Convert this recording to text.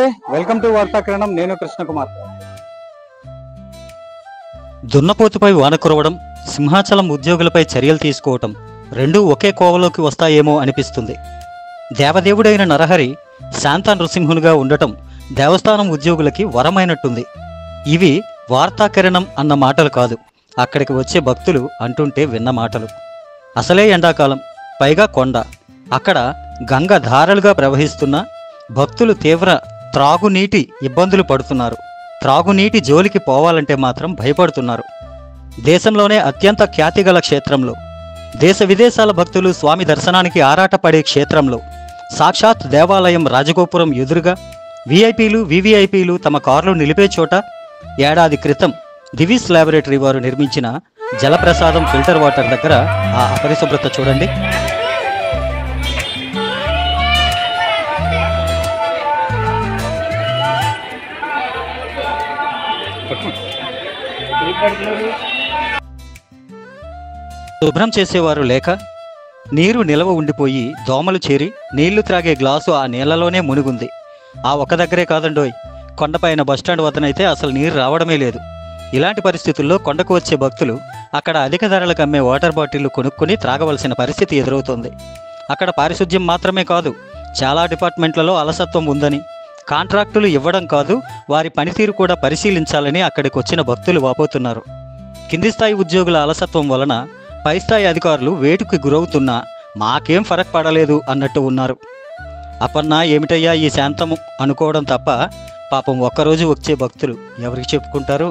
నమస్తే, welcome to వార్తాకిరణం. నేను కృష్ణకుమార్. దున్నపోతుపై వాన కురవడం, సింహాచలం ఉద్యోగులపై చర్యలు తీసుకోవటం రెండూ ఒకే కోవలోకి వస్తాయేమో అనిపిస్తుంది. దేవదేవుడైన నరహరి శాంత నృసింహునిగా ఉండటం దేవస్థానం ఉద్యోగులకి వరమైనట్టుంది. ఇవి వార్తాకిరణం అన్న మాటలు కాదు, అక్కడికి వచ్చే భక్తులు అంటుంటే విన్న మాటలు. అసలే ఎండాకాలం, పైగా కొండ, అక్కడ గంగ ధారలుగా ప్రవహిస్తున్నా భక్తులు తీవ్ర త్రాగునీటి ఇబ్బందులు పడుతున్నారు. త్రాగునీటి జోలికి పోవాలంటే మాత్రం భయపడుతున్నారు. దేశంలోనే అత్యంత ఖ్యాతిగల క్షేత్రంలో, దేశ విదేశాల భక్తులు స్వామి దర్శనానికి ఆరాటపడే క్షేత్రంలో, సాక్షాత్ దేవాలయం రాజగోపురం ఎదురుగా వీఐపీలు, వీవీఐపీలు తమ కార్లు నిలిపే చోట ఏడాది క్రితం దివీస్ ల్యాబొరేటరీ వారు నిర్మించిన జలప్రసాదం ఫిల్టర్ వాటర్ దగ్గర ఆ అపరిశుభ్రత చూడండి. శుభ్రం చేసేవారు లేక నీరు నిలవ ఉండిపోయి దోమలు చేరి నీళ్లు త్రాగే గ్లాసు ఆ నీళ్లలోనే మునిగుంది. ఆ ఒక్క దగ్గరే కాదండోయ్, కొండపైన బస్టాండ్ వద్దనైతే అసలు నీరు రావడమే లేదు. ఇలాంటి పరిస్థితుల్లో కొండకు వచ్చే భక్తులు అక్కడ అధిక ధరలకు అమ్మే వాటర్ బాటిళ్లు కొనుక్కొని త్రాగవలసిన పరిస్థితి ఎదురవుతోంది. అక్కడ పారిశుధ్యం మాత్రమే కాదు, చాలా డిపార్ట్మెంట్లలో అలసత్వం ఉందని, కాంట్రాక్టులు ఇవ్వడం కాదు, వారి పనితీరు కూడా పరిశీలించాలని అక్కడికి వచ్చిన భక్తులు వాపోతున్నారు. కింది స్థాయి ఉద్యోగుల అలసత్వం వలన పై స్థాయి అధికారులు వేటుకి గురవుతున్నా మాకేం ఫరక్ పడలేదు అన్నట్టు ఉన్నారు. అపన్నా ఏమిటయ్యా ఈ శాంతము అనుకోవడం తప్ప పాపం ఒక్కరోజు వచ్చే భక్తులు ఎవరికి చెప్పుకుంటారు?